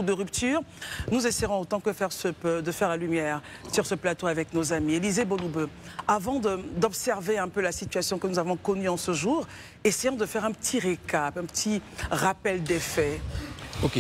de rupture. Nous essaierons autant que faire se peut de faire la lumière sur ce plateau avec nos amis. Élisée Bonoubeu, avant d'observer un peu la situation que nous avons connue en ce jour, essayons de faire un petit récap, un petit rappel des faits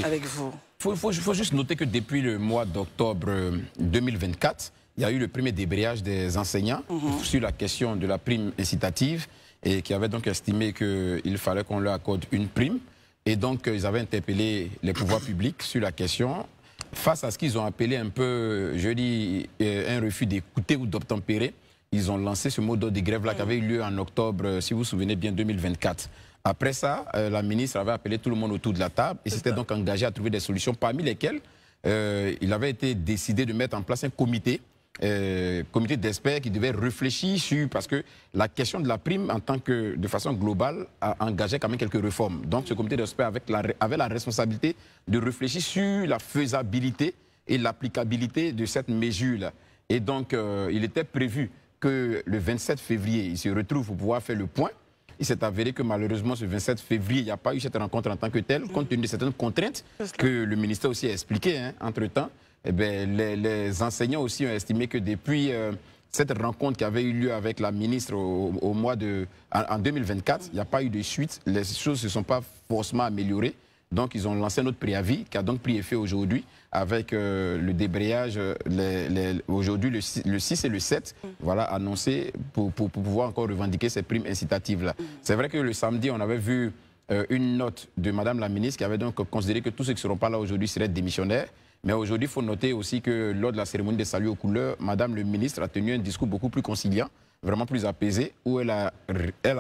avec vous. Il faut juste noter que depuis le mois d'octobre 2024, il y a eu le premier débrayage des enseignants sur la question de la prime incitative et qui avait donc estimé qu'il fallait qu'on leur accorde une prime. Et donc, ils avaient interpellé les pouvoirs publics sur la question. Face à ce qu'ils ont appelé un peu, je dis, un refus d'écouter ou d'obtempérer, ils ont lancé ce mot d'ordre de grève-là qui avait eu lieu en octobre, si vous vous souvenez bien, 2024. Après ça, la ministre avait appelé tout le monde autour de la table et s'était donc engagé à trouver des solutions, parmi lesquelles il avait été décidé de mettre en place un comité d'experts qui devait réfléchir sur, parce que la question de la prime en tant que, de façon globale, a engagé quand même quelques réformes. Donc ce comité d'experts avait la responsabilité de réfléchir sur la faisabilité et l'applicabilité de cette mesure-là. Et donc il était prévu que le 27 février, il se retrouve pour pouvoir faire le point. Il s'est avéré que malheureusement, ce 27 février, il n'y a pas eu cette rencontre en tant que telle, compte tenu de certaines contraintes que le ministère aussi a expliquées entre-temps. Eh bien, les enseignants aussi ont estimé que depuis cette rencontre qui avait eu lieu avec la ministre en 2024, il n'y a pas eu de suite, les choses ne se sont pas forcément améliorées. Donc, ils ont lancé un autre préavis qui a donc pris effet aujourd'hui avec le débrayage aujourd'hui le 6 et le 7, voilà, annoncé pour pouvoir encore revendiquer ces primes incitatives-là. C'est vrai que le samedi, on avait vu une note de Madame la ministre qui avait donc considéré que tous ceux qui ne seront pas là aujourd'hui seraient démissionnaires. Mais aujourd'hui, il faut noter aussi que lors de la cérémonie des saluts aux couleurs, Madame le ministre a tenu un discours beaucoup plus conciliant, vraiment plus apaisé, où elle a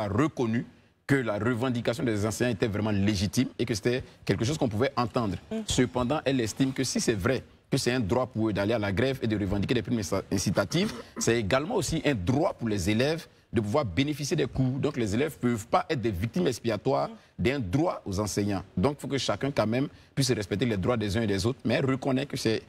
reconnu que la revendication des enseignants était vraiment légitime et que c'était quelque chose qu'on pouvait entendre. Cependant, elle estime que si c'est vrai que c'est un droit pour eux d'aller à la grève et de revendiquer des primes incitatives, c'est également aussi un droit pour les élèves de pouvoir bénéficier des cours. Donc les élèves ne peuvent pas être des victimes expiatoires d'un droit aux enseignants. Donc il faut que chacun quand même puisse respecter les droits des uns et des autres, mais reconnaît que c'est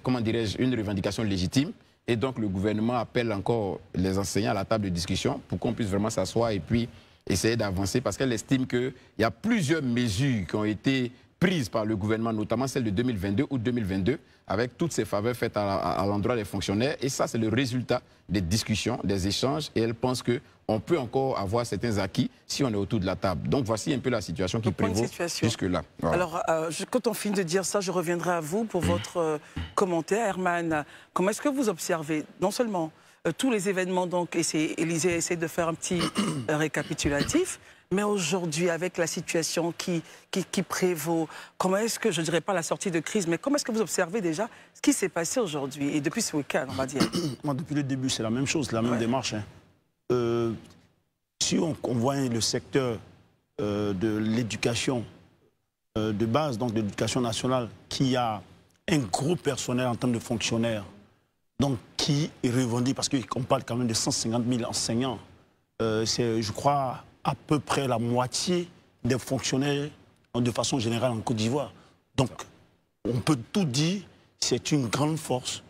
comment dirais-je, une revendication légitime. Et donc le gouvernement appelle encore les enseignants à la table de discussion pour qu'on puisse vraiment s'asseoir et puis essayer d'avancer, parce qu'elle estime qu'il y a plusieurs mesures qui ont été prises par le gouvernement, notamment celle de 2022 ou 2022, avec toutes ces faveurs faites à l'endroit des fonctionnaires. Et ça, c'est le résultat des discussions, des échanges. Et elle pense qu'on peut encore avoir certains acquis si on est autour de la table. Donc, voici un peu la situation qui prévaut jusque-là. Voilà. Alors, quand on finit de dire ça, je reviendrai à vous pour votre commentaire. Herman, comment est-ce que vous observez, non seulement tous les événements, donc Élisée essaie de faire un petit récapitulatif, mais aujourd'hui, avec la situation qui prévaut, comment est-ce que, je ne dirais pas la sortie de crise, mais comment est-ce que vous observez déjà ce qui s'est passé aujourd'hui et depuis ce week-end, on va dire? Moi, depuis le début, c'est la même chose, la même démarche. Si on voit le secteur de l'éducation de base, donc de l'éducation nationale, qui a un gros personnel en termes de fonctionnaires, donc qui revendique, parce qu'on parle quand même de 150 000 enseignants, c'est, je crois, à peu près la moitié des fonctionnaires de façon générale en Côte d'Ivoire. Donc, on peut tout dire, c'est une grande force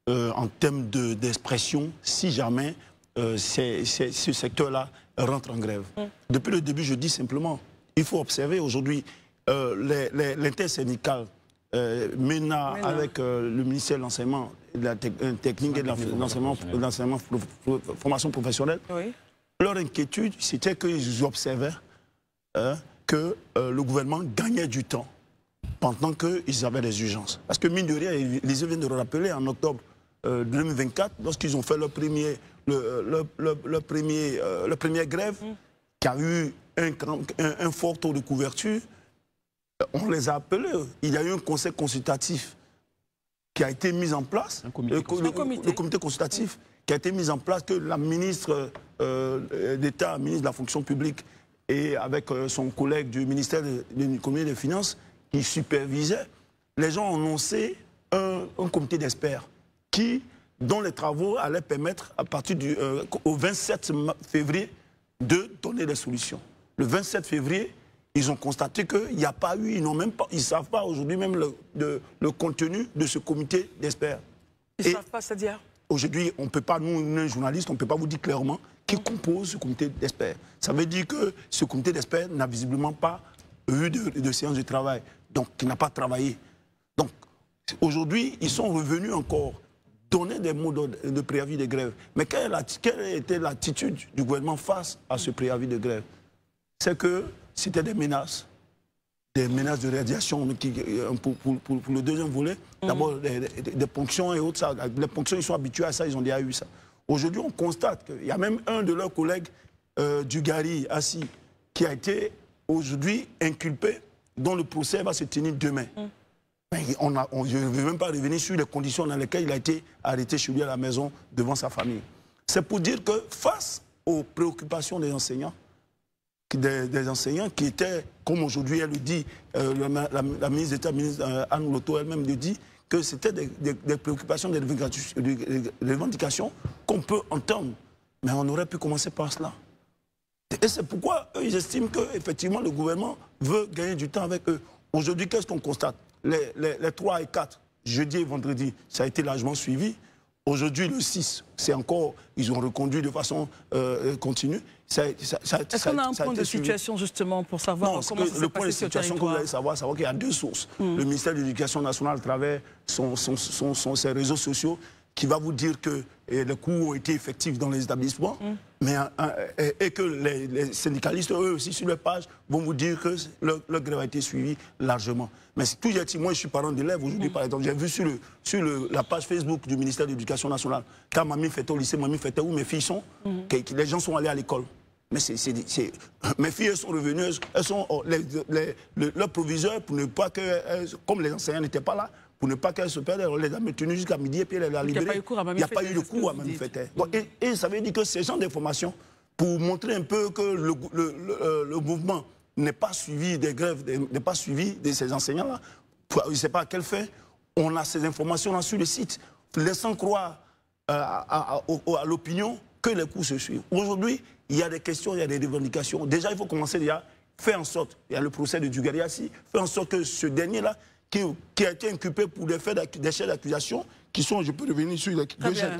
en termes d'expression si jamais ce secteur-là rentre en grève. Depuis le début, je dis simplement, il faut observer aujourd'hui l'intersyndicale MENA avec le ministère de l'enseignement, de la technique et de l'enseignement, formation professionnelle. Oui. Leur inquiétude, c'était qu'ils observaient que le gouvernement gagnait du temps pendant qu'ils avaient des urgences. Parce que mine de rien, Élisée vient de le rappeler, en octobre 2024, lorsqu'ils ont fait leur première grève, qui a eu un fort taux de couverture, on les a appelés. Il y a eu un conseil consultatif qui a été mis en place, le comité consultatif qui a été mis en place, que la ministre d'État, ministre de la fonction publique, et avec son collègue du ministère de l'économie et des finances, qui supervisait. Les gens ont annoncé un comité d'experts dont les travaux allaient permettre, à partir au 27 février, de donner des solutions. Le 27 février, ils ont constaté qu'il n'y a pas eu, ils ne savent pas aujourd'hui même le contenu de ce comité d'experts. Ils ne savent pas, c'est-à-dire? Aujourd'hui, on ne peut pas, nous, journalistes, on ne peut pas vous dire clairement qui compose ce comité d'experts. Ça veut dire que ce comité d'experts n'a visiblement pas eu de séance de travail, donc qui n'a pas travaillé. Donc, aujourd'hui, ils sont revenus encore donner des mots de préavis de grève. Mais quelle était l'attitude du gouvernement face à ce préavis de grève? C'est que c'était des menaces de radiation pour le deuxième volet. D'abord, des ponctions et autres. Ça. Les ponctions, ils sont habitués à ça, ils ont déjà eu ça. Aujourd'hui, on constate qu'il y a même un de leurs collègues du Gari, assis, qui a été aujourd'hui inculpé, dont le procès va se tenir demain. Je ne vais même pas revenir sur les conditions dans lesquelles il a été arrêté chez lui à la maison devant sa famille. C'est pour dire que face aux préoccupations des enseignants qui étaient, comme aujourd'hui elle le dit, la ministre d'État, Anne Loto elle-même le dit, que c'était des préoccupations, des revendications qu'on peut entendre. Mais on aurait pu commencer par cela. Et c'est pourquoi eux, ils estiment qu'effectivement le gouvernement veut gagner du temps avec eux. Aujourd'hui, qu'est-ce qu'on constate? Les 3 et 4, jeudi et vendredi, ça a été largement suivi. Aujourd'hui, le 6, c'est encore, ils ont reconduit de façon continue. Est-ce qu'on a un point de situation justement pour savoir comment ça s'est passé sur le territoire? Le point de situation que vous allez savoir qu'il y a 2 sources. Le ministère de l'Éducation nationale, à travers ses réseaux sociaux, qui va vous dire que les cours ont été effectifs dans les établissements, et que les syndicalistes, eux aussi, sur leur page, vont vous dire que leur grève a été suivie largement. Mais tout dit, moi je suis parent d'élèves aujourd'hui, par exemple, j'ai vu sur la page Facebook du ministère de l'Éducation nationale, quand mamie fêtait au lycée, mamie fêtait où mes filles sont, les gens sont allés à l'école. Mais mes filles, elles sont revenues, elles sont leur proviseur, pour ne pas que, comme les enseignants n'étaient pas là, pour ne pas qu'elle se perde, on les a maintenus jusqu'à midi et puis elle a libéré. Il n'y a pas eu de cours à Mamie Fete. Et ça veut dire que ces gens d'information, pour montrer un peu que le mouvement n'est pas suivi des grèves, n'est pas suivi de ces enseignants-là, je ne sais pas à quel fait, on a ces informations-là sur le site, laissant croire à l'opinion que les cours se suivent. Aujourd'hui, il y a des questions, il y a des revendications. Déjà, il faut commencer déjà, faire en sorte, il y a le procès de Dugariassi, faire en sorte que ce dernier-là, qui a été inculpé pour des chefs d'accusation, qui sont, je peux revenir sur les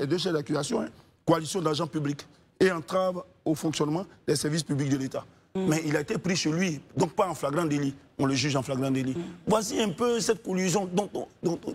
2 chefs d'accusation, coalition d'agents publics et entrave au fonctionnement des services publics de l'État. Mais il a été pris chez lui, donc pas en flagrant délit, on le juge en flagrant délit. Voici un peu cette collusion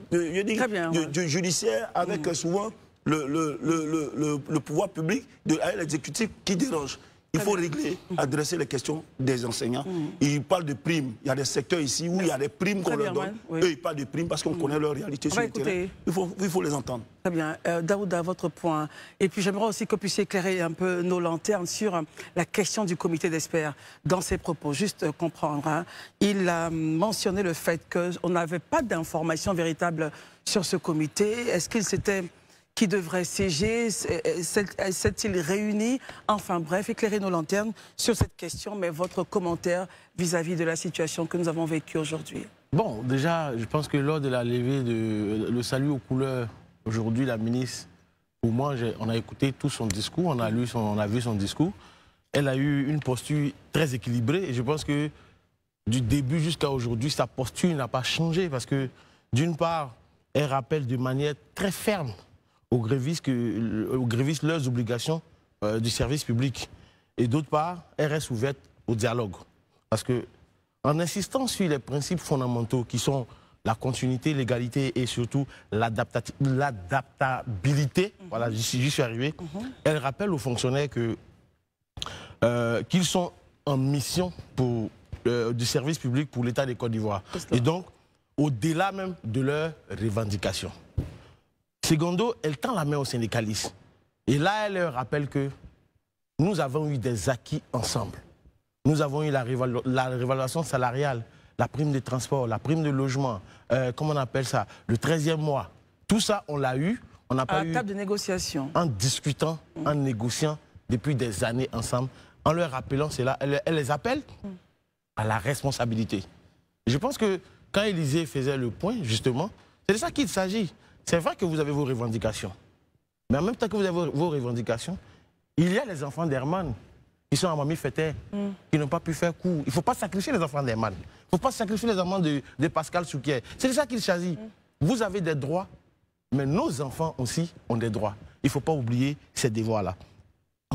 du judiciaire avec souvent le pouvoir public, l'exécutif qui dérange. Il faut régler, adresser les questions des enseignants. Ils parlent de primes. Il y a des secteurs ici où il y a des primes qu'on leur donne. Eux, ils parlent de primes parce qu'on connaît leur réalité sur le terrain. Il faut les entendre. Très bien. Daouda, votre point. Et puis j'aimerais aussi que vous puissiez éclairer un peu nos lanternes sur la question du comité d'experts. Dans ses propos, juste comprendre, hein, il a mentionné le fait qu'on n'avait pas d'informations véritables sur ce comité. Est-ce qu'il s'était... qui devrait siéger, s'est-il réuni? Enfin bref, éclairez nos lanternes sur cette question, mais votre commentaire vis-à-vis de la situation que nous avons vécue aujourd'hui. Bon, déjà, je pense que lors de la levée le salut aux couleurs, aujourd'hui, la ministre, pour moi, on a écouté tout son discours, on a vu son discours. Elle a eu une posture très équilibrée et je pense que du début jusqu'à aujourd'hui, sa posture n'a pas changé parce que, d'une part, elle rappelle de manière très ferme aux grévistes leurs obligations du service public. Et d'autre part, elle reste ouverte au dialogue. Parce que, en insistant sur les principes fondamentaux qui sont la continuité, l'égalité et surtout l'adaptabilité, voilà, j'y suis arrivé, elle rappelle aux fonctionnaires qu'ils sont en mission du service public pour l'État de Côte d'Ivoire. Et donc, au-delà même de leurs revendications. Secondo, elle tend la main aux syndicalistes. Et là, elle leur rappelle que nous avons eu des acquis ensemble. Nous avons eu la réévaluation salariale, la prime de transport, la prime de logement, comment on appelle ça, le 13e mois. Tout ça, on l'a eu. On n'a pas eu... À la table de négociation. En discutant, en négociant depuis des années ensemble, en leur rappelant cela, elle les appelle à la responsabilité. Je pense que quand Élysée faisait le point, justement, c'est de ça qu'il s'agit. C'est vrai que vous avez vos revendications. Mais en même temps que vous avez vos revendications, il y a les enfants d'Herman qui sont à Mamie Fete, qui n'ont pas pu faire cours. Il ne faut pas sacrifier les enfants d'Herman. Il ne faut pas sacrifier les enfants de Pascal Souquier. C'est de ça qu'il s'agit. Vous avez des droits, mais nos enfants aussi ont des droits. Il ne faut pas oublier ces devoirs-là.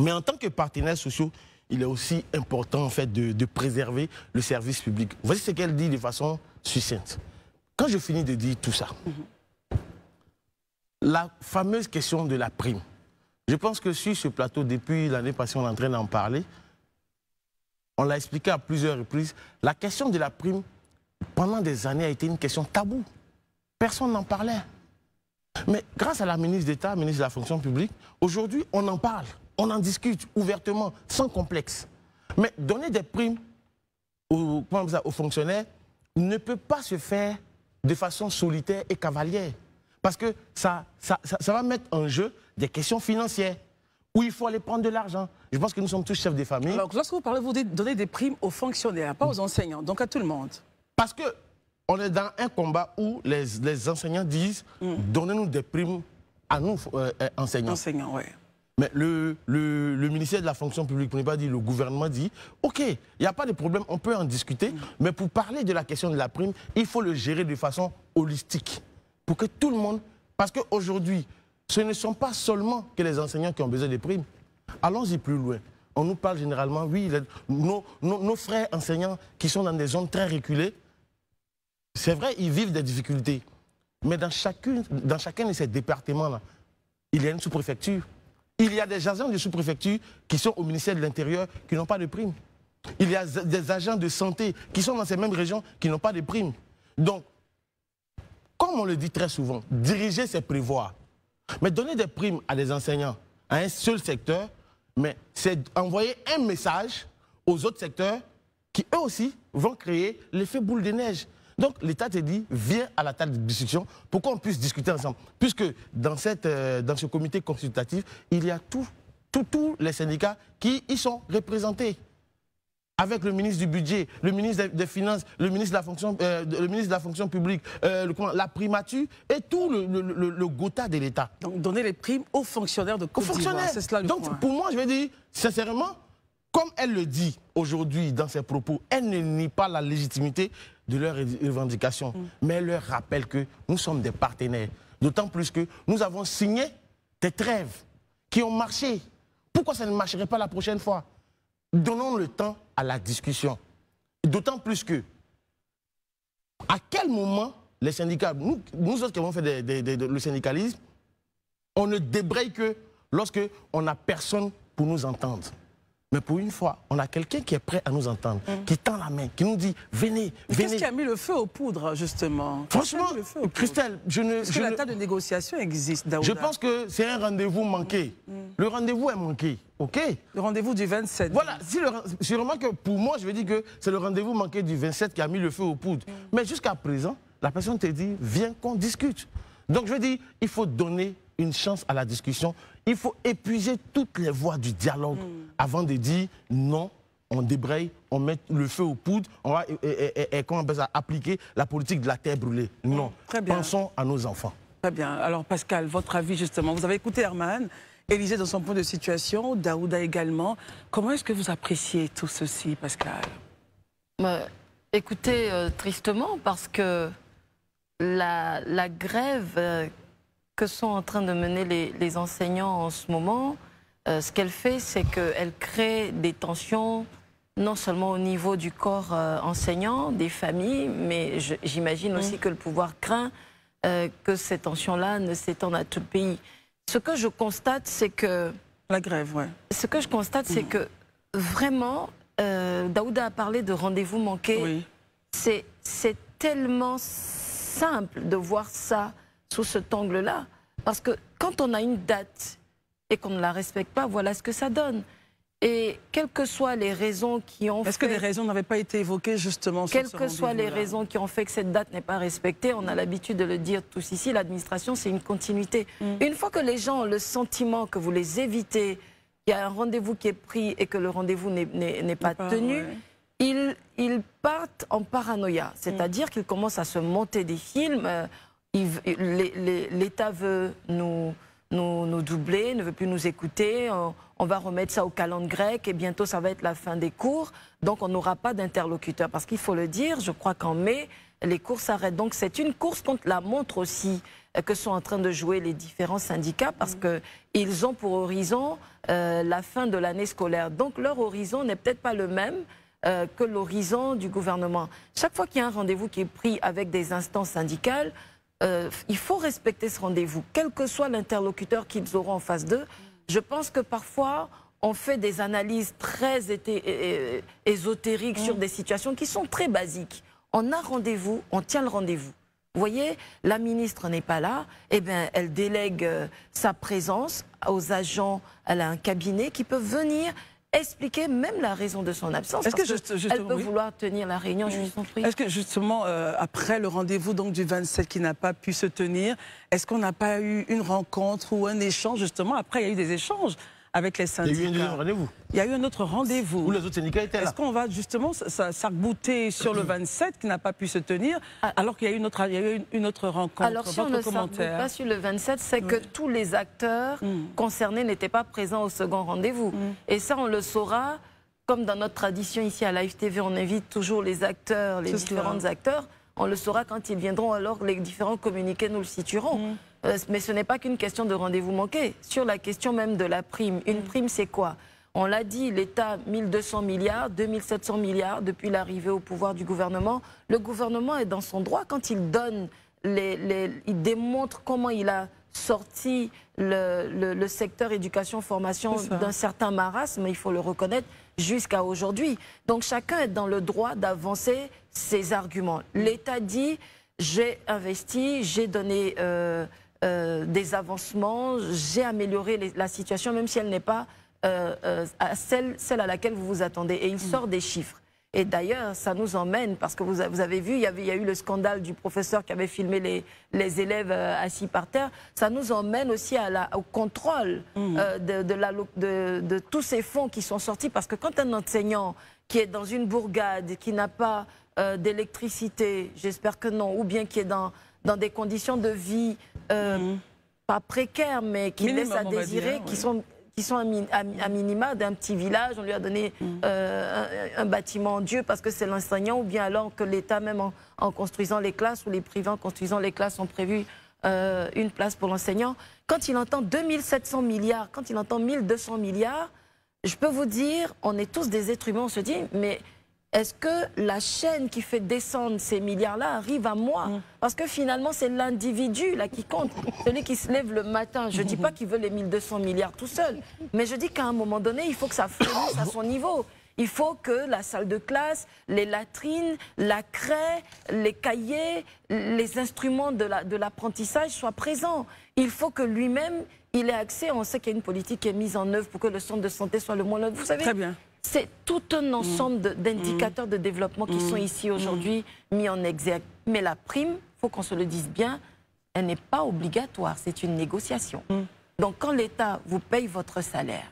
Mais en tant que partenaires sociaux, il est aussi important en fait, de préserver le service public. Voici ce qu'elle dit de façon succincte. quand je finis de dire tout ça, la fameuse question de la prime, je pense que sur ce plateau, depuis l'année passée, on est en train d'en parler, on l'a expliqué à plusieurs reprises, la question de la prime, pendant des années, a été une question taboue. Personne n'en parlait. Mais grâce à la ministre d'État, ministre de la fonction publique, aujourd'hui, on en parle, on en discute ouvertement, sans complexe. Mais donner des primes aux fonctionnaires ne peut pas se faire de façon solitaire et cavalière. Parce que ça va mettre en jeu des questions financières, où il faut aller prendre de l'argent. Je pense que nous sommes tous chefs de famille. Alors, lorsque vous parlez, vous donnez des primes aux fonctionnaires, pas aux enseignants, donc à tout le monde. Parce qu'on est dans un combat où les enseignants disent donnez-nous des primes à nous, enseignants. Enseignants, oui. Mais le ministère de la fonction publique, pour ne pas dire le gouvernement, dit ok, il n'y a pas de problème, on peut en discuter, mais pour parler de la question de la prime, il faut le gérer de façon holistique. Pour que tout le monde. Parce qu'aujourd'hui, ce ne sont pas seulement que les enseignants qui ont besoin de primes. Allons-y plus loin. On nous parle généralement, oui, nos frères enseignants qui sont dans des zones très reculées, c'est vrai, ils vivent des difficultés. Mais dans chacun de ces départements-là, il y a une sous-préfecture. Il y a des agents de sous-préfecture qui sont au ministère de l'Intérieur qui n'ont pas de primes. Il y a des agents de santé qui sont dans ces mêmes régions qui n'ont pas de primes. Donc, comme on le dit très souvent, diriger, c'est prévoir. Mais donner des primes à des enseignants, à un seul secteur, mais c'est envoyer un message aux autres secteurs qui, eux aussi, vont créer l'effet boule de neige. Donc, l'État te dit, viens à la table de discussion pour qu'on puisse discuter ensemble. Puisque dans ce comité consultatif, il y a tous les syndicats qui y sont représentés. Avec le ministre du Budget, le ministre des Finances, le ministre de la Fonction publique, la primature et tout le Gotha de l'État. Donc, donner les primes aux fonctionnaires de Côte d'Ivoire, c'est cela le point. Donc, pour moi, je vais dire, sincèrement, comme elle le dit aujourd'hui dans ses propos, elle ne nie pas la légitimité de leurs revendications, mais elle leur rappelle que nous sommes des partenaires. D'autant plus que nous avons signé des trêves qui ont marché. Pourquoi ça ne marcherait pas la prochaine fois? Donnons le temps à la discussion. D'autant plus que, à quel moment les syndicats, nous autres qui avons fait le syndicalisme, on ne débraye que lorsqu'on n'a personne pour nous entendre. Mais pour une fois, on a quelqu'un qui est prêt à nous entendre, qui tend la main, qui nous dit « venez, venez ». Qu'est-ce qui a mis le feu aux poudres, justement? Franchement, Christelle, Est-ce que la table de négociation existe, Daouda? Je pense que c'est un rendez-vous manqué. Le rendez-vous est manqué, ok? Le rendez-vous du 27. Voilà, sûrement que pour moi, je vais dire que c'est le rendez-vous manqué du 27 qui a mis le feu aux poudres. Mais jusqu'à présent, la personne te dit « viens qu'on discute ». Donc je veux dire, il faut donner une chance à la discussion. Il faut épuiser toutes les voies du dialogue avant de dire non, on débraye, on met le feu aux poudres, on va appliquer la politique de la terre brûlée. Non, Très bien. Pensons à nos enfants. Très bien. Alors Pascal, votre avis justement, vous avez écouté Herman, Élisée dans son point de situation, Daouda également. Comment est-ce que vous appréciez tout ceci, Pascal? Écoutez, tristement, parce que la grève que sont en train de mener les enseignants en ce moment, ce qu'elle fait, c'est qu'elle crée des tensions, non seulement au niveau du corps enseignant, des familles, mais j'imagine aussi que le pouvoir craint que ces tensions-là ne s'étendent à tout le pays. Ce que je constate, c'est que... La grève, oui. Ce que je constate, c'est que vraiment, Daouda a parlé de rendez-vous manqué. Oui. C'est tellement simple de voir ça sous cet angle-là. Parce que quand on a une date et qu'on ne la respecte pas, voilà ce que ça donne. Et quelles que soient les raisons qui ont fait... Est-ce que des raisons n'avaient pas été évoquées justement sur ce rendez-vous-là? Quelles que soient les raisons qui ont fait que cette date n'est pas respectée, on a l'habitude de le dire tous ici, l'administration, c'est une continuité. Une fois que les gens ont le sentiment que vous les évitez, il y a un rendez-vous qui est pris et que le rendez-vous n'est pas tenu, ouais. Ils partent en paranoïa. C'est-à-dire qu'ils commencent à se monter des films. L'État veut nous doubler, ne veut plus nous écouter. On va remettre ça au calendrier grec et bientôt ça va être la fin des cours. Donc on n'aura pas d'interlocuteur. Parce qu'il faut le dire, je crois qu'en mai, les cours s'arrêtent. Donc c'est une course contre la montre aussi que sont en train de jouer les différents syndicats parce qu'ils ont pour horizon la fin de l'année scolaire. Donc leur horizon n'est peut-être pas le même que l'horizon du gouvernement. Chaque fois qu'il y a un rendez-vous qui est pris avec des instances syndicales, il faut respecter ce rendez-vous, quel que soit l'interlocuteur qu'ils auront en face d'eux. Je pense que parfois, on fait des analyses très ésotériques sur des situations qui sont très basiques. On a rendez-vous, on tient le rendez-vous. Vous voyez, la ministre n'est pas là, eh bien, elle délègue sa présence aux agents, elle a un cabinet qui peut venir expliquer même la raison de son absence. Est-ce que elle peut vouloir tenir la réunion, je vous en prie. Est-ce que justement, après le rendez-vous du 27 qui n'a pas pu se tenir, est-ce qu'on n'a pas eu une rencontre ou un échange justement? Après, il y a eu des échanges avec les syndicats. Il y a eu un deuxième rendez-vous. Il y a eu un autre rendez-vous. Où les autres syndicats étaient là. Est-ce qu'on va justement s'arc-bouter sur le 27 qui n'a pas pu se tenir, alors qu'il y a eu une autre rencontre? Alors si on ne s'arc-boute pas sur le 27, c'est que tous les acteurs concernés n'étaient pas présents au second rendez-vous. Et ça, on le saura, comme dans notre tradition ici à Live TV, on invite toujours les acteurs, les différents acteurs. On le saura quand ils viendront, alors les différents communiqués nous le situeront. Mais ce n'est pas qu'une question de rendez-vous manqué. Sur la question même de la prime, une prime c'est quoi? On l'a dit, l'État, 1200 milliards, 2700 milliards depuis l'arrivée au pouvoir du gouvernement. Le gouvernement est dans son droit quand il donne, il démontre comment il a sorti le secteur éducation-formation d'un certain marasme, il faut le reconnaître, jusqu'à aujourd'hui. Donc chacun est dans le droit d'avancer ses arguments. L'État dit, j'ai investi, j'ai donné des avancements, j'ai amélioré la situation, même si elle n'est pas celle à laquelle vous vous attendez. Et il sort des chiffres. Et d'ailleurs, ça nous emmène, parce que vous avez vu, il y a eu le scandale du professeur qui avait filmé les élèves assis par terre. Ça nous emmène aussi au contrôle de tous ces fonds qui sont sortis. Parce que quand un enseignant qui est dans une bourgade, qui n'a pas d'électricité, j'espère que non, ou bien qui est dans des conditions de vie pas précaires, mais qui laissent à désirer, qui sont à minima d'un petit village, on lui a donné un bâtiment Dieu parce que c'est l'enseignant, ou bien alors que l'État même en construisant les classes, ou les privés en construisant les classes ont prévu une place pour l'enseignant. Quand il entend 2700 milliards, quand il entend 1200 milliards, je peux vous dire, on est tous des êtres humains, on se dit, mais est-ce que la chaîne qui fait descendre ces milliards-là arrive à moi? Parce que finalement, c'est l'individu là qui compte. Celui qui se lève le matin. Je ne dis pas qu'il veut les 1200 milliards tout seul. Mais je dis qu'à un moment donné, il faut que ça frémisse à son niveau. Il faut que la salle de classe, les latrines, la craie, les cahiers, les instruments de l'apprentissage soient présents. Il faut que lui-même, il ait accès. On sait qu'il y a une politique qui est mise en œuvre pour que le centre de santé soit le moins loin. Vous savez, très bien. C'est tout un ensemble d'indicateurs de développement qui sont ici aujourd'hui mis en exergue. Mais la prime, il faut qu'on se le dise bien, elle n'est pas obligatoire, c'est une négociation. Donc quand l'État vous paye votre salaire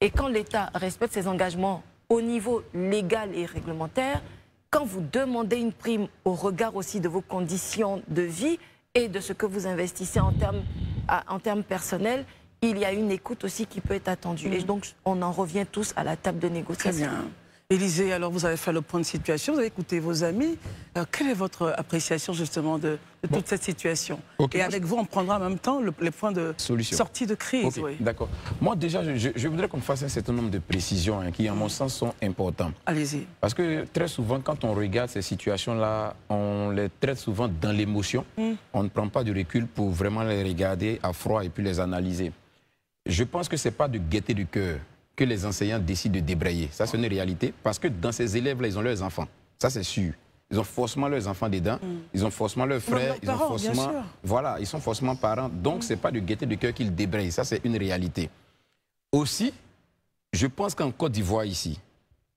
et quand l'État respecte ses engagements au niveau légal et réglementaire, quand vous demandez une prime au regard aussi de vos conditions de vie et de ce que vous investissez en termes personnels, il y a une écoute aussi qui peut être attendue. Et donc, on en revient tous à la table de négociation. Très bien. Élysée, alors vous avez fait le point de situation, vous avez écouté vos amis. Alors, quelle est votre appréciation justement de toute cette situation? Et avec vous, on prendra en même temps les points de sortie de crise. Oui. D'accord. Moi déjà, je voudrais qu'on fasse un certain nombre de précisions qui, à mon sens, sont importantes. Allez-y. Parce que très souvent, quand on regarde ces situations-là, on les traite souvent dans l'émotion. On ne prend pas de recul pour vraiment les regarder à froid et puis les analyser. Je pense que ce n'est pas de gaieté du cœur que les enseignants décident de débrayer. Ça, c'est une réalité. Parce que dans ces élèves-là, ils ont leurs enfants. Ça, c'est sûr. Ils ont forcément leurs enfants dedans. Ils ont forcément leurs frères. Ils ont forcément... Voilà, ils sont forcément parents. Donc, ce n'est pas de gaieté du cœur qu'ils débrayent. Ça, c'est une réalité. Aussi, je pense qu'en Côte d'Ivoire, ici,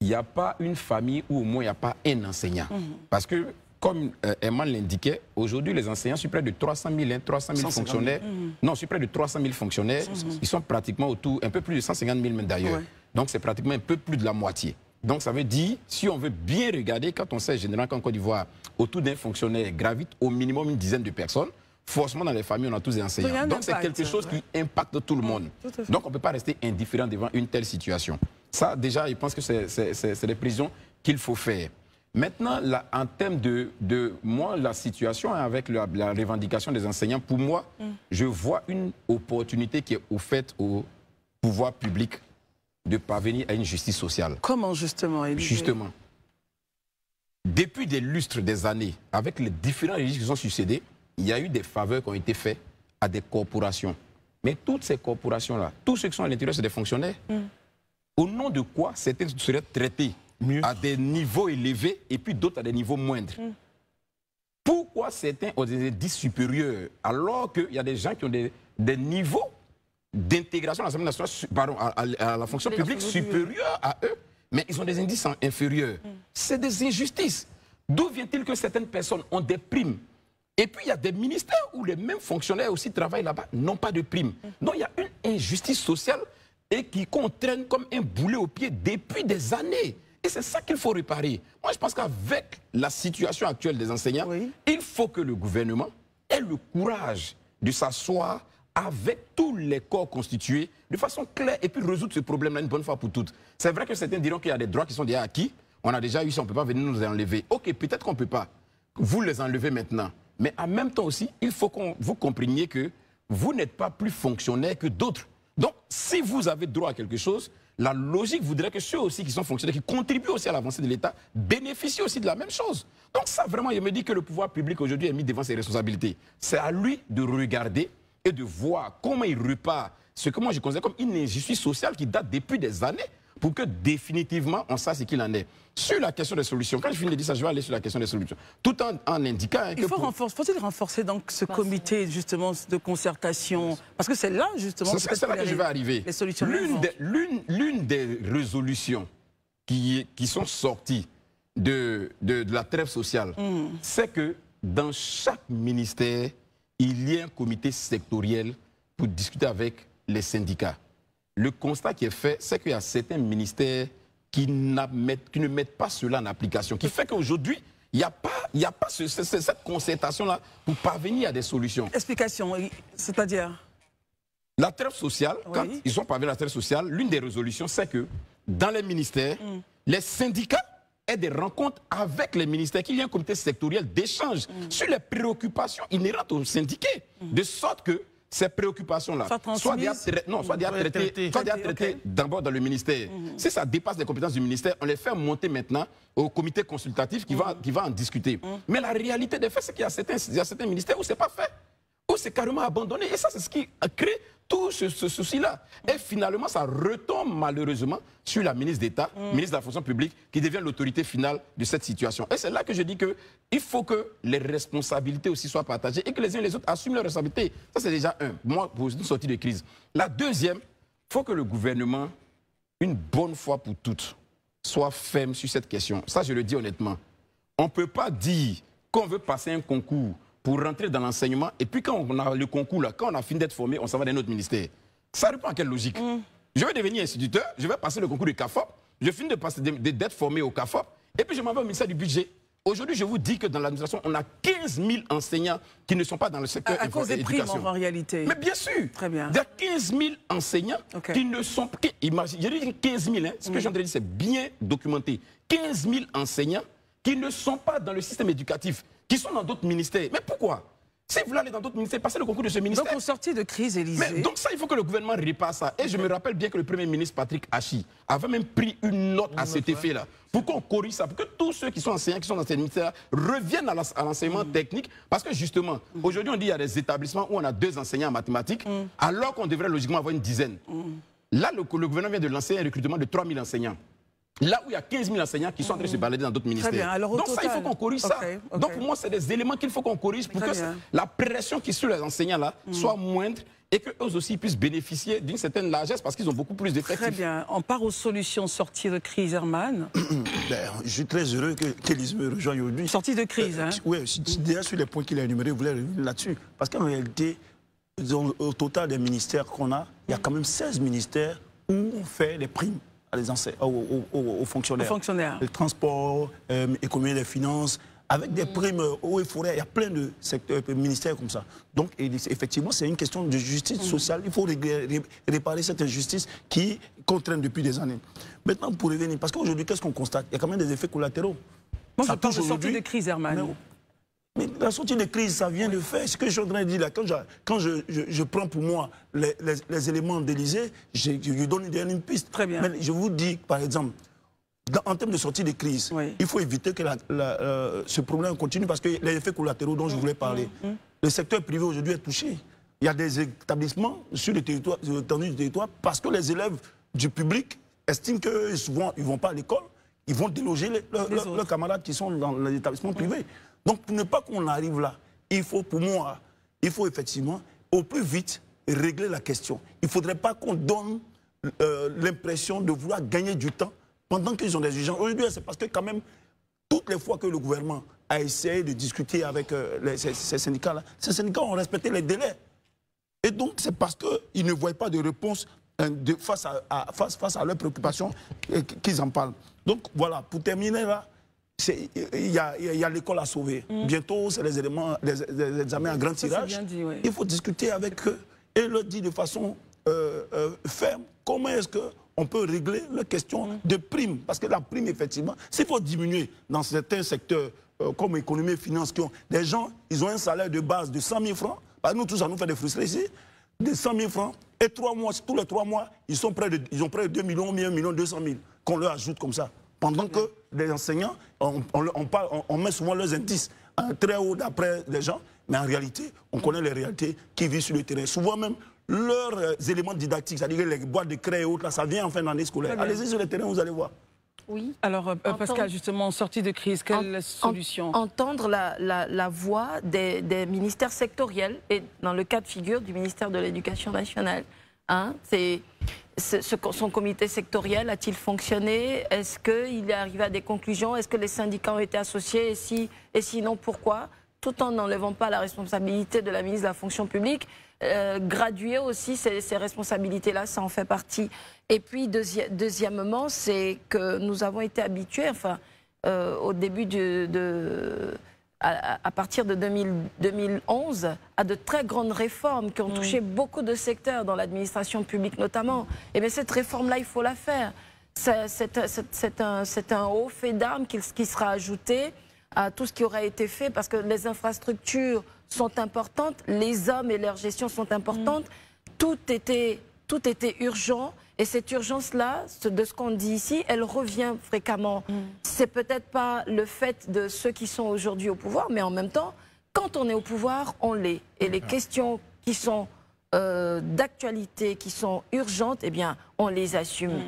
il n'y a pas une famille où au moins il n'y a pas un enseignant. Parce que, comme Herman l'indiquait, aujourd'hui, les enseignants, sur près de 300 000 fonctionnaires. Non, sur près de 300 000 fonctionnaires, ils sont pratiquement autour, un peu plus de 150 000 même d'ailleurs. Donc, c'est pratiquement un peu plus de la moitié. Donc, ça veut dire, si on veut bien regarder, quand on sait généralement qu'en Côte d'Ivoire, autour d'un fonctionnaire gravite au minimum une dizaine de personnes, forcément, dans les familles, on a tous des enseignants. Donc, c'est quelque chose qui impacte tout le monde. Donc, on ne peut pas rester indifférent devant une telle situation. Ça, déjà, je pense que c'est les prévisions qu'il faut faire. Maintenant, là, en termes de moi, la situation avec la revendication des enseignants, pour moi, je vois une opportunité qui est offerte au pouvoir public de parvenir à une justice sociale. Comment justement, Élisée? Justement. depuis des lustres, des années, avec les différents régimes qui sont succédés, il y a eu des faveurs qui ont été faites à des corporations. Mais toutes ces corporations-là, tous ceux qui sont à l'intérieur, c'est des fonctionnaires. Au nom de quoi certains seraient traités à des niveaux élevés et puis d'autres à des niveaux moindres? Pourquoi certains ont des indices supérieurs alors qu'il y a des gens qui ont des niveaux d'intégration à l'Assemblée nationale, pardon, à la fonction publique supérieurs à eux, mais ils ont des indices inférieurs? C'est des injustices. D'où vient-il que certaines personnes ont des primes? Et puis il y a des ministères où les mêmes fonctionnaires aussi travaillent là-bas, n'ont pas de primes. Donc il y a une injustice sociale et qui contraignent comme un boulet au pied depuis des années. Et c'est ça qu'il faut réparer. Moi, je pense qu'avec la situation actuelle des enseignants, il faut que le gouvernement ait le courage de s'asseoir avec tous les corps constitués de façon claire et puis résoudre ce problème-là une bonne fois pour toutes. C'est vrai que certains diront qu'il y a des droits qui sont déjà acquis. On a déjà eu ça, on ne peut pas venir nous les enlever. Ok, peut-être qu'on ne peut pas. Vous les enlevez maintenant. Mais en même temps aussi, il faut que vous compreniez que vous n'êtes pas plus fonctionnaire que d'autres. Donc, si vous avez droit à quelque chose, la logique voudrait que ceux aussi qui sont fonctionnaires, qui contribuent aussi à l'avancée de l'État, bénéficient aussi de la même chose. Donc ça, vraiment, il me dit que le pouvoir public aujourd'hui est mis devant ses responsabilités. C'est à lui de regarder et de voir comment il repart ce que moi je considère comme une injustice sociale qui date depuis des années pour que définitivement on sache ce qu'il en est. Sur la question des solutions, quand je finis de dire ça, je vais aller sur la question des solutions. Tout en indiquant que... Faut-il renforcer donc ce comité justement de concertation? Parce que c'est là justement... C'est là que je vais arriver. Les solutions. L'une des résolutions qui sont sorties de la trêve sociale, c'est que dans chaque ministère, il y a un comité sectoriel pour discuter avec les syndicats. Le constat qui est fait, c'est qu'il y a certains ministères qui ne mettent pas cela en application, qui fait qu'aujourd'hui, il n'y a pas cette concertation-là pour parvenir à des solutions. Explication, c'est-à-dire? La trêve sociale, quand ils sont parvenus à la trêve sociale, l'une des résolutions, c'est que dans les ministères, les syndicats aient des rencontres avec les ministères, qu'il y ait un comité sectoriel d'échange sur les préoccupations inhérentes aux syndiqués, de sorte que ces préoccupations-là soient traitées d'abord dans le ministère. Si ça dépasse les compétences du ministère, on les fait monter maintenant au comité consultatif qui va en discuter. Mais la réalité des faits, c'est qu'il y a certains ministères où ce n'est pas fait, où c'est carrément abandonné. Et ça, c'est ce qui a créé tout ce souci-là. Et finalement, ça retombe malheureusement sur la ministre d'État, ministre de la fonction publique, qui devient l'autorité finale de cette situation. Et c'est là que je dis qu'il faut que les responsabilités aussi soient partagées et que les uns et les autres assument leurs responsabilités. Ça, c'est déjà un, moi, pour une sortie de crise. La deuxième, il faut que le gouvernement, une bonne fois pour toutes, soit ferme sur cette question. Ça, je le dis honnêtement. On ne peut pas dire qu'on veut passer un concours pour rentrer dans l'enseignement, et puis quand on a le concours, là, quand on a fini d'être formé, on s'en va dans notre ministère. Ça répond à quelle logique? Je vais devenir instituteur, je vais passer le concours du CAFOP, je finis d'être formé au CAFOP, et puis je m'en vais au ministère du Budget. Aujourd'hui, je vous dis que dans l'administration, on a 15 000 enseignants qui ne sont pas dans le secteur à cause des primes, en réalité. Mais bien sûr. Très bien. Il y a 15 000 enseignants qui ne sont pas... Je dis 15 000, hein, ce que j'ai entendu dire, c'est bien documenté. 15 000 enseignants qui ne sont pas dans le système éducatif, qui sont dans d'autres ministères. Mais pourquoi? Si vous voulez aller dans d'autres ministères, passez le concours de ce ministère. Donc, en sortie de crise, Élysée. Donc ça, il faut que le gouvernement répare ça. Et je me rappelle bien que le Premier ministre Patrick Hachi avait même pris une note à cet effet-là. Pour qu'on corrige ça, pour que tous ceux qui sont enseignants, qui sont dans ces ministères reviennent à l'enseignement technique. Parce que justement, aujourd'hui, on dit qu'il y a des établissements où on a 2 enseignants en mathématiques, alors qu'on devrait logiquement avoir une dizaine. Là, le gouvernement vient de lancer un recrutement de 3 000 enseignants. Là où il y a 15 000 enseignants qui sont en train de se balader dans d'autres ministères. Bien. Alors, donc total, ça, il faut qu'on corrige ça. Donc pour moi, c'est des éléments qu'il faut qu'on corrige pour que la pression qui est sur les enseignants-là soit moindre et qu'eux aussi puissent bénéficier d'une certaine largesse parce qu'ils ont beaucoup plus d'effectifs. Très bien. On part aux solutions sorties de crise, Herman. Je suis très heureux qu'Élysée me rejoigne aujourd'hui. Sortie de crise, hein? Oui, déjà sur les points qu'il a énumérés, vous voulez revenir là-dessus. Parce qu'en réalité, au total des ministères qu'on a, il y a quand même 16 ministères où on fait les primes aux fonctionnaires. Le transport, économie des finances, avec des primes eau et forêt, il y a plein de secteurs, ministères comme ça. Donc, effectivement, c'est une question de justice sociale. Il faut réparer cette injustice qui contraint depuis des années. Maintenant, pour revenir, parce qu'aujourd'hui, qu'est-ce qu'on constate? Il y a quand même des effets collatéraux. Moi, je parle de sortie de crise, Herman. Mais la sortie de crise, ça vient de faire. Ce que je suis en train de dire là, quand je prends pour moi les éléments d'Élysée, je lui donne une piste. Très bien. Mais je vous dis, par exemple, en termes de sortie de crise, il faut éviter que ce problème continue parce que les effets collatéraux dont je voulais parler, le secteur privé aujourd'hui est touché. Il y a des établissements sur le territoire, sur l'étendue du territoire, parce que les élèves du public estiment que souvent ils ne vont pas à l'école, ils vont déloger leurs camarades qui sont dans les établissements privés. Donc pour ne pas qu'on arrive là, il faut, pour moi, il faut effectivement au plus vite régler la question. Il ne faudrait pas qu'on donne l'impression de vouloir gagner du temps pendant qu'ils ont des urgences. Aujourd'hui, c'est parce que quand même, toutes les fois que le gouvernement a essayé de discuter avec ces syndicats-là, ces syndicats ont respecté les délais. Et donc, c'est parce qu'ils ne voient pas de réponse face à leurs préoccupations qu'ils en parlent. Donc, voilà, pour terminer là, il y a l'école à sauver. Bientôt, c'est les examens à grand tirage. Dit, il faut discuter avec eux et leur dire de façon ferme comment est-ce qu'on peut régler la question de prime. Parce que la prime, effectivement, s'il faut diminuer dans certains secteurs comme économie et finance, des gens, ils ont un salaire de base de 100 000 francs. Bah, nous, tous, ça nous fait des frustrés ici. De 100 000 francs. Et 3 mois, tous les 3 mois, ils ont près de 2 millions, 1 million 200 000 qu'on leur ajoute comme ça. Pendant que les enseignants, on met souvent leurs indices très haut d'après les gens, mais en réalité, on connaît les réalités qui vivent sur le terrain. Souvent même, leurs éléments didactiques, c'est-à-dire les boîtes de craie et autres, là, ça vient en fin d'année scolaire. Allez-y sur le terrain, vous allez voir. Oui. Alors, Pascal, justement, en sortie de crise, quelle solution? Entendre la voix des ministères sectoriels, et dans le cas de figure du ministère de l'Éducation nationale. Hein, son comité sectoriel a-t-il fonctionné? Est-ce qu'il est arrivé à des conclusions? Est-ce que les syndicats ont été associés? Et sinon, pourquoi? Tout en n'enlevant pas la responsabilité de la ministre de la fonction publique, graduer aussi ces responsabilités-là, ça en fait partie. Et puis, deuxièmement, c'est que nous avons été habitués, enfin, au début à partir de 2011, à de très grandes réformes qui ont touché beaucoup de secteurs dans l'administration publique notamment. Et bien cette réforme-là, il faut la faire. C'est un haut fait d'armes qui sera ajouté à tout ce qui aurait été fait parce que les infrastructures sont importantes, les hommes et leur gestion sont importantes. Tout était urgent. Et cette urgence-là, de ce qu'on dit ici, elle revient fréquemment. C'est peut-être pas le fait de ceux qui sont aujourd'hui au pouvoir, mais en même temps, quand on est au pouvoir, on l'est. Et les questions qui sont d'actualité, qui sont urgentes, eh bien, on les assume.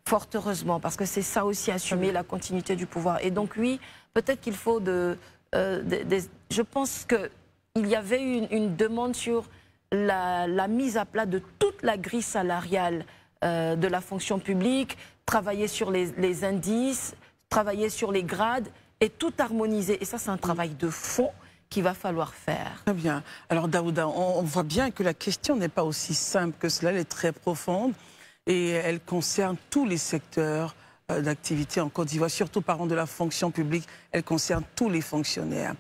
Fort heureusement, parce que c'est ça aussi, assumer la continuité du pouvoir. Et donc, oui, peut-être qu'il faut je pense qu'il y avait une demande sur la mise à plat de toute la grille salariale de la fonction publique, travailler sur les indices, travailler sur les grades et tout harmoniser. Et ça, c'est un travail de fond qu'il va falloir faire. Très bien. Alors, Daouda, on voit bien que la question n'est pas aussi simple que cela, elle est très profonde et elle concerne tous les secteurs d'activité en Côte d'Ivoire, surtout parlant de la fonction publique, elle concerne tous les fonctionnaires.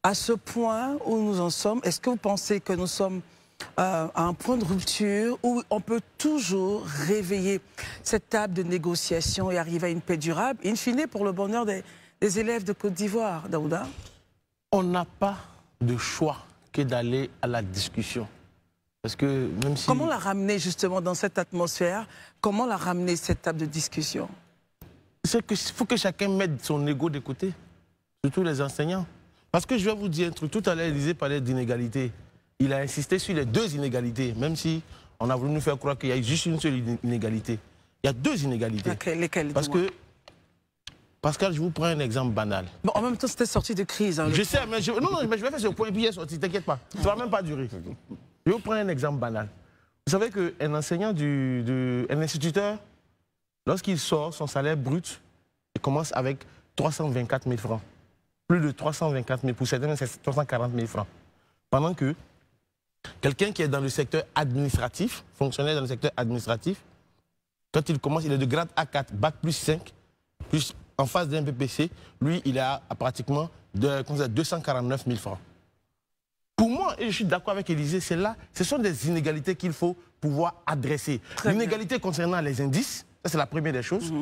À ce point où nous en sommes, est-ce que vous pensez que nous sommes à un point de rupture où on peut toujours réveiller cette table de négociation et arriver à une paix durable, in fine pour le bonheur des élèves de Côte d'Ivoire, Daouda? On n'a pas de choix que d'aller à la discussion. Parce que même si... Comment la ramener justement dans cette atmosphère? Comment la ramener cette table de discussion? C'est qu'il faut que chacun mette son ego de côté, surtout les enseignants. Parce que je vais vous dire un truc, tout à l'heure, Élisée parlait d'inégalité. Il a insisté sur les deux inégalités, même si on a voulu nous faire croire qu'il y a juste une seule inégalité. Il y a deux inégalités. Lesquelles? Parce que, Pascal, je vous prends un exemple banal. Bon, en même temps, c'était sorti de crise. Hein, je sais, mais mais je vais faire ce point, puis il est sorti, t'inquiète pas. Ça ne va même pas durer. Je vous prends un exemple banal. Vous savez qu'un enseignant, un instituteur, lorsqu'il sort, son salaire brut, il commence avec 324 000 francs. Plus de 324 000, pour certains, c'est 340 000 francs. Pendant que quelqu'un qui est dans le secteur administratif, fonctionnaire dans le secteur administratif, quand il commence, il est de grade A4, bac plus 5, plus en face d'un BPC, lui, il a pratiquement 249 000 francs. Pour moi, et je suis d'accord avec Élisée, ce sont des inégalités qu'il faut pouvoir adresser. L'inégalité concernant les indices, ça c'est la première des choses.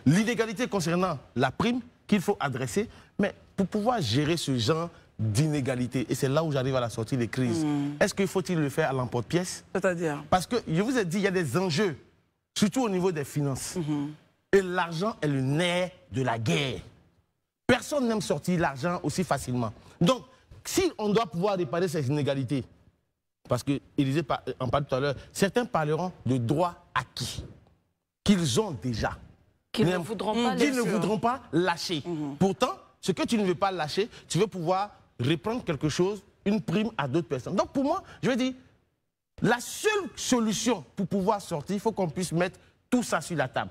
L'inégalité concernant la prime qu'il faut adresser, mais pour pouvoir gérer ce genre d'inégalité, et c'est là où j'arrive à la sortie des crises, est-ce qu'il faut-il le faire à l'emporte-pièce? C'est-à-dire? Parce que, je vous ai dit, il y a des enjeux, surtout au niveau des finances. Et l'argent est le nerf de la guerre. Personne n'aime sortir l'argent aussi facilement. Donc, si on doit pouvoir réparer ces inégalités, parce que Élysée en parlait tout à l'heure, certains parleront de droits acquis qu'ils ont déjà. Qu'ils ne voudront pas lâcher. Pourtant, ce que tu ne veux pas lâcher, tu veux pouvoir reprendre quelque chose, une prime à d'autres personnes. Donc pour moi, je veux dire, la seule solution pour pouvoir sortir, il faut qu'on puisse mettre tout ça sur la table.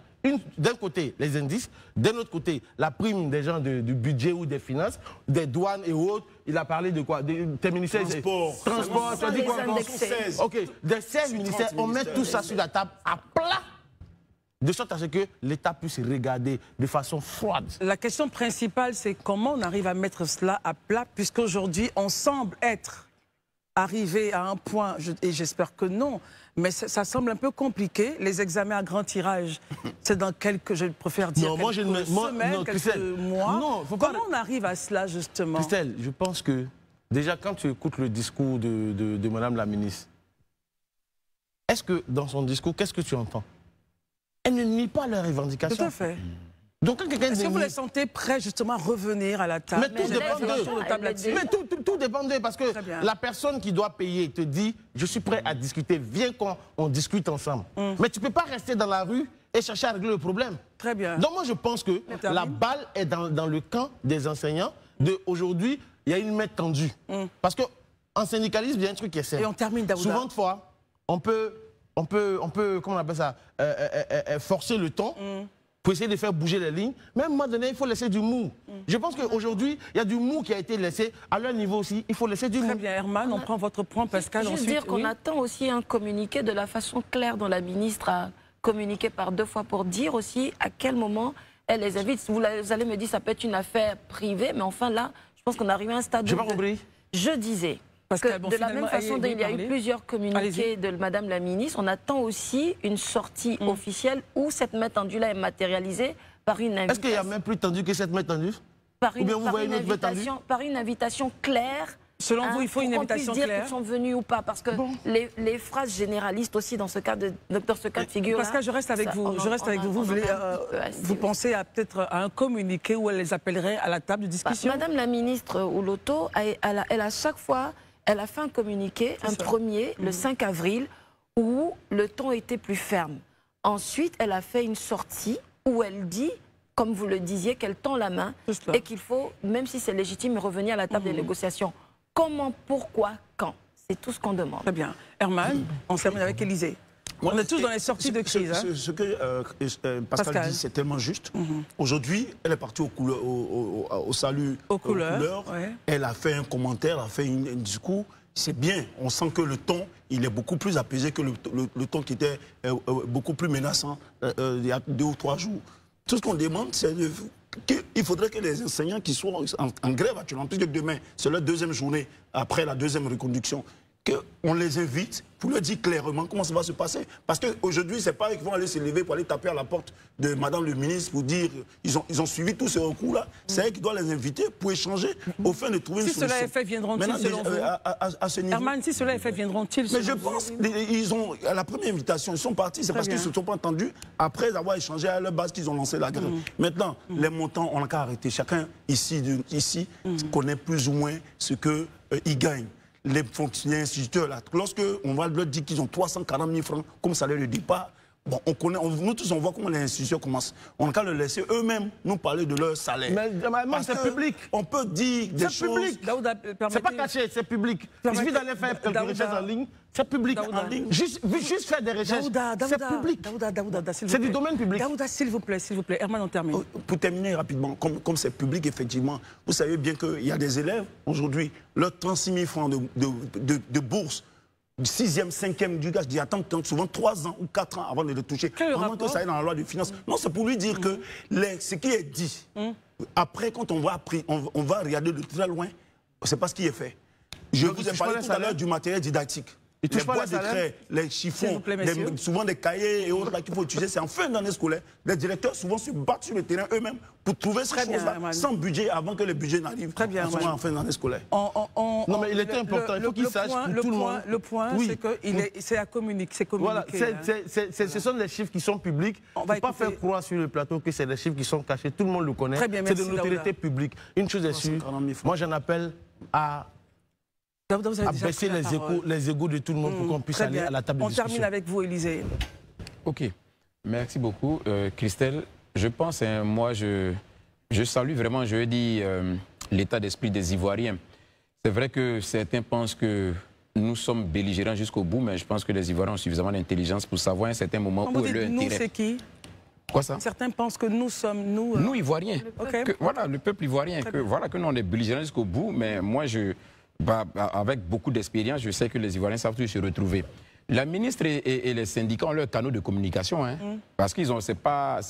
D'un côté, les indices, d'un autre côté, la prime des gens du budget ou des finances, des douanes et autres. Il a parlé de quoi? Tes ministères. Transport, tu as dit quoi? Ok, des 16 ministères, on met tout ça sur la table à plat, de sorte à ce que l'État puisse regarder de façon froide. La question principale, c'est comment on arrive à mettre cela à plat, puisqu'aujourd'hui, on semble être arrivé à un point, et j'espère que non, mais ça semble un peu compliqué. Les examens à grand tirage, c'est dans quelques, je préfère dire, non, quelques semaines, quelques mois. Non, comment on arrive à cela, justement? Christelle, je pense que, déjà, quand tu écoutes le discours de Madame la ministre, est-ce que, dans son discours, qu'est-ce que tu entends? Elle ne nie pas leurs revendications. Tout à fait. Donc, quand quelqu'un est-ce que vous les sentez prêts, justement, à revenir à la table? Mais tout dépend d'eux. Mais tout dépend d'eux, parce que la personne qui doit payer te dit « Je suis prêt à discuter, viens qu'on discute ensemble ». Mais tu ne peux pas rester dans la rue et chercher à régler le problème. Très bien. Donc moi, je pense que la balle est dans le camp des enseignants. Aujourd'hui, il y a une main tendue. Parce qu'en syndicalisme, il y a un truc qui est simple. Et on termine, Daouda. Souvent de fois, on peut, comment on appelle ça, forcer le ton pour essayer de faire bouger les lignes. Mais à un moment donné, il faut laisser du mou. Je pense qu'aujourd'hui, il y a du mou qui a été laissé. À leur niveau aussi, il faut laisser du mou. Très bien, Herman, on prend votre point, Pascal. Juste dire qu'on attend aussi un communiqué de la façon claire dont la ministre a communiqué par 2 fois pour dire aussi à quel moment elle les invite. Vous allez me dire ça peut être une affaire privée, mais enfin là, je pense qu'on arrive à un stade... Je n'ai pas compris. Je disais... Parce que de la même façon dont il y a eu plusieurs communiqués de Madame la ministre, on attend aussi une sortie officielle où cette main tendue-là est matérialisée par une invitation. Est-ce qu'il y a même plus tendu que cette main tendue? Par une invitation claire. Selon vous, il faut une invitation claire. Dire qu'ils sont venus ou pas, parce que les phrases généralistes aussi dans ce cas de figure. Pascal, je reste avec vous. Vous pensez peut-être à un communiqué où elle les appellerait à la table de discussion? Madame la ministre Ouloto, elle a chaque fois. Elle a fait un communiqué, un premier, le 5 avril, où le ton était plus ferme. Ensuite, elle a fait une sortie où elle dit, comme vous le disiez, qu'elle tend la main et qu'il faut, même si c'est légitime, revenir à la table des négociations. Comment, pourquoi, quand? C'est tout ce qu'on demande. Très bien. Herman, on termine avec Élysée. On est tous dans les sorties de crise. Ce que Pascal dit, c'est tellement juste. Aujourd'hui, elle est partie au salut aux couleurs. Ouais. Elle a fait un commentaire, elle a fait un discours. C'est bien. On sent que le ton, il est beaucoup plus apaisé que le ton qui était beaucoup plus menaçant il y a 2 ou 3 jours. Tout ce qu'on demande, c'est qu'il faudrait que les enseignants qui sont en grève actuellement, puisque demain, c'est leur 2e journée après la 2e reconduction, qu'on les invite pour leur dire clairement comment ça va se passer. Parce qu'aujourd'hui, ce n'est pas eux qui vont aller se lever pour aller taper à la porte de Madame le ministre pour dire ils ont suivi tous ces recours-là. C'est eux qui doivent les inviter pour échanger au fin de trouver une solution. Si cela est fait, viendront-ils selon vous à ce niveau. Herman, si cela est fait, viendront-ils selon vous? Mais je pense qu'ils ont, à la première invitation, ils sont partis, c'est parce qu'ils ne se sont pas entendus après avoir échangé à leur base qu'ils ont lancé la grève. Maintenant, les montants, on n'a qu'à arrêter. Chacun ici connaît plus ou moins ce qu'ils gagnent. Les fonctionnaires instituteurs, là, lorsqu'on va leur dire qu'ils ont 340 000 francs comme salaire de départ, bon, nous tous, on voit comment les institutions commencent. On n'a qu'à leur laisser eux-mêmes nous parler de leur salaire. Mais c'est public. On peut dire des choses... C'est pas caché, c'est public. Il suffit d'aller faire quelques recherches en ligne. C'est public. En ligne. Juste faire des recherches. C'est public. C'est du domaine public. Daouda, s'il vous plaît. Herman, on termine. Pour terminer rapidement, comme c'est public, effectivement, vous savez bien qu'il y a des élèves, aujourd'hui, leurs 36 000 francs de bourse, 6e, 5e du gars, ils attendent souvent 3 ans ou 4 ans avant de le toucher. Vraiment que ça aille dans la loi de finances. Non, c'est pour lui dire que ce qui est dit, après, quand on va regarder de très loin, c'est pas ce qui est fait. Je vous ai parlé tout à l'heure du matériel didactique. Ils touchent les pas boîtes le de salaire. craie, les chiffons, souvent des cahiers et autres là qu'il faut utiliser, c'est en fin d'année scolaire. Les directeurs souvent se battent sur le terrain eux-mêmes pour trouver ces choses-là sans budget avant que le budget n'arrive. Très bien, souvent en fin d'année scolaire. Non, mais il était important, il faut qu'il sache pour tout le monde. Le point, c'est que c'est à communiquer. Voilà, ce sont des chiffres qui sont publics. Il ne faut pas faire croire sur le plateau que c'est des chiffres qui sont cachés. Tout le monde le connaît. C'est de l'autorité publique. Une chose est sûre, moi j'en appelle à baisser les égos de tout le monde pour qu'on puisse aller à la table de discussion. On termine avec vous, Élisée. Ok, merci beaucoup. Christelle, je pense, moi je salue vraiment, je dis, l'état d'esprit des Ivoiriens. C'est vrai que certains pensent que nous sommes belligérants jusqu'au bout, mais je pense que les Ivoiriens ont suffisamment d'intelligence pour savoir à un certain moment où est leur intérêt. Nous, c'est qui? Quoi ça? Certains pensent que nous sommes, nous Ivoiriens. Voilà, le peuple ivoirien. Voilà que nous, on est belligérants jusqu'au bout, mais moi, avec beaucoup d'expérience, je sais que les Ivoiriens savent tous se retrouver. La ministre et les syndicats ont leurs canaux de communication, hein, parce qu'ils ont, c'est pas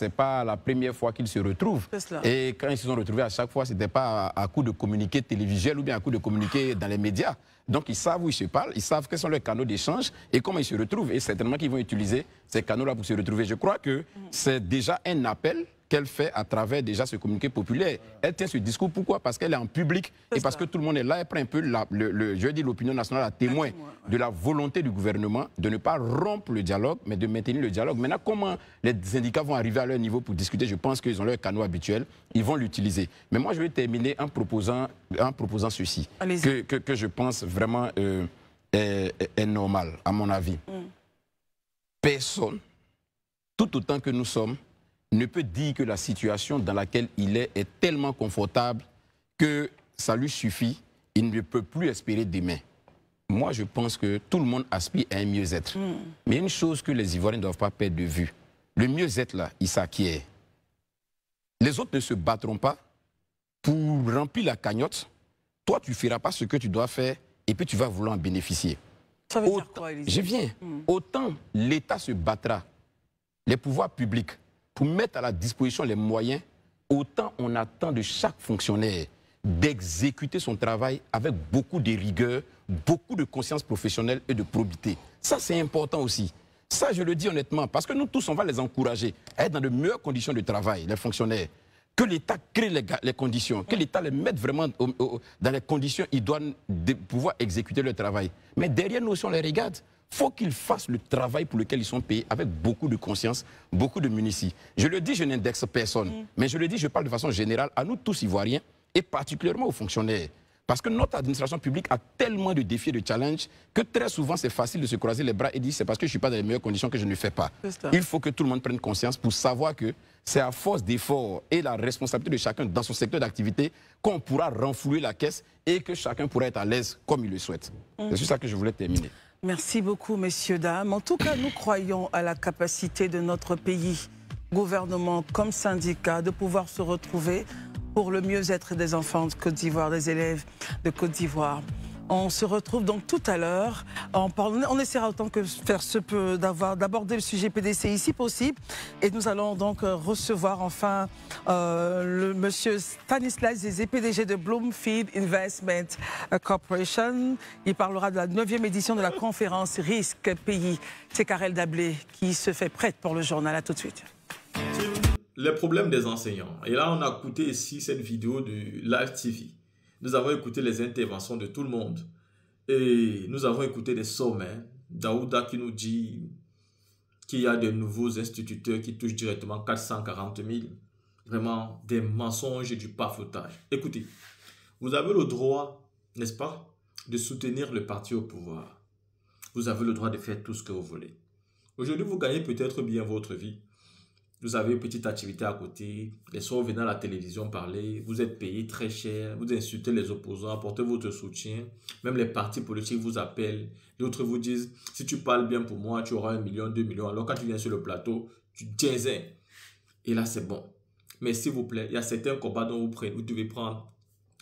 la première fois qu'ils se retrouvent. Et quand ils se sont retrouvés à chaque fois, c'était pas à coup de communiqué télévisuel ou bien à coup de communiqué dans les médias. Donc ils savent où ils se parlent, ils savent quels sont leurs canaux d'échange et comment ils se retrouvent. Et certainement qu'ils vont utiliser ces canaux-là pour se retrouver. Je crois que c'est déjà un appel qu'elle fait à travers déjà ce communiqué populaire. Elle tient ce discours, pourquoi? Parce qu'elle est en public et parce que tout le monde est là. Elle prend un peu, je dis l'opinion nationale à témoin de la volonté du gouvernement de ne pas rompre le dialogue, mais de maintenir le dialogue. Maintenant, comment les syndicats vont arriver à leur niveau pour discuter? Je pense qu'ils ont leur canal habituel, ils vont l'utiliser. Mais moi, je vais terminer en proposant ceci, que je pense vraiment est normal, à mon avis. Personne, tout autant que nous sommes, ne peut dire que la situation dans laquelle il est tellement confortable que ça lui suffit, il ne peut plus espérer demain. Moi, je pense que tout le monde aspire à un mieux-être. Mais une chose que les Ivoiriens ne doivent pas perdre de vue, le mieux-être là, il s'acquiert. Les autres ne se battront pas pour remplir la cagnotte. Toi, tu ne feras pas ce que tu dois faire et puis tu vas vouloir en bénéficier. Ça veut dire quoi, Élisée? Je viens. Autant l'État se battra, les pouvoirs publics, pour mettre à la disposition les moyens, autant on attend de chaque fonctionnaire d'exécuter son travail avec beaucoup de rigueur, beaucoup de conscience professionnelle et de probité. Ça, c'est important aussi. Ça, je le dis honnêtement, parce que nous tous, on va les encourager à être dans de meilleures conditions de travail, les fonctionnaires. Que l'État crée les conditions, que l'État les mette vraiment dans les conditions idoines de pouvoir exécuter leur travail. Mais derrière nous aussi, on les regarde. Il faut qu'ils fassent le travail pour lequel ils sont payés avec beaucoup de conscience, beaucoup de munitions. Je le dis, je n'indexe personne, mais je le dis, je parle de façon générale à nous tous Ivoiriens et particulièrement aux fonctionnaires. Parce que notre administration publique a tellement de défis et de challenges que très souvent c'est facile de se croiser les bras et dire c'est parce que je ne suis pas dans les meilleures conditions que je ne fais pas. Il faut que tout le monde prenne conscience pour savoir que c'est à force d'efforts et la responsabilité de chacun dans son secteur d'activité qu'on pourra renflouer la caisse et que chacun pourra être à l'aise comme il le souhaite. C'est sur ça que je voulais terminer. Merci beaucoup, messieurs, dames. En tout cas, nous croyons à la capacité de notre pays, gouvernement comme syndicat, de pouvoir se retrouver pour le mieux-être des enfants de Côte d'Ivoire, des élèves de Côte d'Ivoire. On se retrouve donc tout à l'heure. On essaiera autant que faire se peut d'aborder le sujet PDC ici possible. Et nous allons donc recevoir enfin le monsieur Stanislas Zézé, PDG de Bloomfield Investment Corporation. Il parlera de la 9e édition de la conférence Risque Pays. C'est Karel Dablé qui se fait prête pour le journal. À tout de suite. Les problèmes des enseignants. Et là, on a écouté ici cette vidéo de Live TV. Nous avons écouté les interventions de tout le monde. Et nous avons écouté des sommets. Daouda qui nous dit qu'il y a de nouveaux instituteurs qui touchent directement 440 000. Vraiment des mensonges et du bafoutage. Écoutez, vous avez le droit, n'est-ce pas, de soutenir le parti au pouvoir. Vous avez le droit de faire tout ce que vous voulez. Aujourd'hui, vous gagnez peut-être bien votre vie. Vous avez une petite activité à côté, les soirs venez à la télévision parler, vous êtes payé très cher, vous insultez les opposants, apportez votre soutien, même les partis politiques vous appellent, d'autres vous disent, si tu parles bien pour moi, tu auras 1 million, 2 millions, alors quand tu viens sur le plateau, tu tiens un. Et là c'est bon. Mais s'il vous plaît, il y a certains combats dont vous devez prendre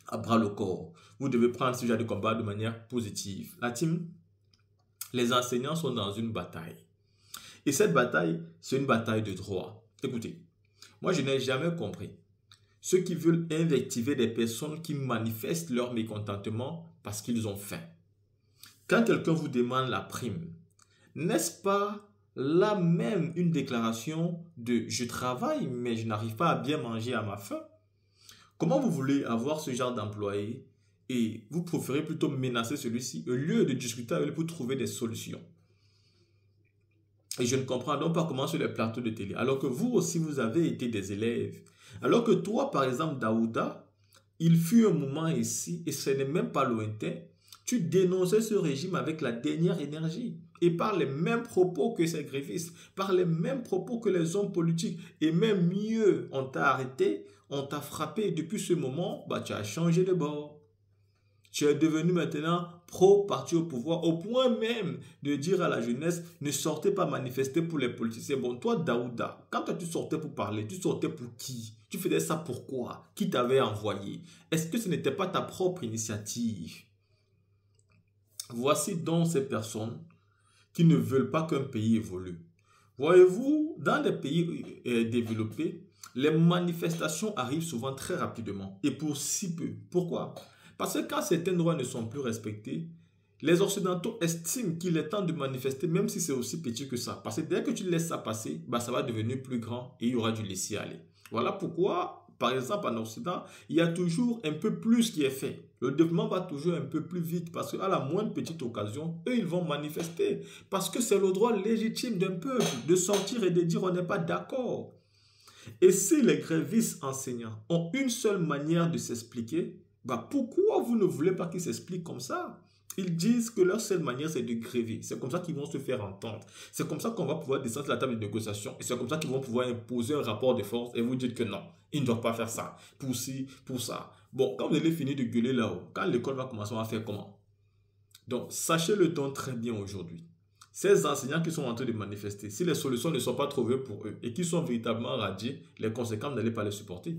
à bras le corps. Vous devez prendre ce genre de combat de manière positive. La team, les enseignants sont dans une bataille. Et cette bataille, c'est une bataille de droit. Écoutez, moi je n'ai jamais compris ceux qui veulent invectiver des personnes qui manifestent leur mécontentement parce qu'ils ont faim. quand quelqu'un vous demande la prime, n'est-ce pas là même une déclaration de « je travaille, mais je n'arrive pas à bien manger à ma faim ». Comment vous voulez avoir ce genre d'employé et vous préférez plutôt menacer celui-ci au lieu de discuter avec lui pour trouver des solutions? Et je ne comprends donc pas comment sur les plateaux de télé, alors que vous aussi vous avez été des élèves, alors que toi par exemple Daouda, il fut un moment ici et ce n'est même pas lointain, tu dénonçais ce régime avec la dernière énergie et par les mêmes propos que ces grévistes, par les mêmes propos que les hommes politiques et même mieux, on t'a arrêté, on t'a frappé et depuis ce moment, bah, tu as changé de bord. Tu es devenu maintenant pro-parti au pouvoir, au point même de dire à la jeunesse, ne sortez pas manifester pour les politiciens. Bon, toi, Daouda, quand tu sortais pour parler, tu sortais pour qui? Tu faisais ça pourquoi? Qui t'avait envoyé? Est-ce que ce n'était pas ta propre initiative? Voici donc ces personnes qui ne veulent pas qu'un pays évolue. Voyez-vous, dans les pays développés, les manifestations arrivent souvent très rapidement et pour si peu. Pourquoi? Parce que quand certains droits ne sont plus respectés, les Occidentaux estiment qu'il est temps de manifester, même si c'est aussi petit que ça. Parce que dès que tu laisses ça passer, bah, ça va devenir plus grand et il y aura du laisser-aller. Voilà pourquoi, par exemple, en Occident, il y a toujours un peu plus qui est fait. Le développement va toujours un peu plus vite parce qu'à la moindre petite occasion, eux, ils vont manifester. Parce que c'est le droit légitime d'un peuple de sortir et de dire on n'est pas d'accord. Et si les grévistes enseignants ont une seule manière de s'expliquer, bah pourquoi vous ne voulez pas qu'ils s'expliquent comme ça? Ils disent que leur seule manière, c'est de gréver. C'est comme ça qu'ils vont se faire entendre. C'est comme ça qu'on va pouvoir descendre la table de négociation. Et c'est comme ça qu'ils vont pouvoir imposer un rapport de force et vous dire que non, ils ne doivent pas faire ça. Pour ci, pour ça. Bon, quand vous allez finir de gueuler là-haut, quand l'école va commencer, on va faire comment? Donc, sachez-le donc très bien aujourd'hui. Ces enseignants qui sont en train de manifester, si les solutions ne sont pas trouvées pour eux et qui sont véritablement radiés, les conséquences n'allaient pas les supporter.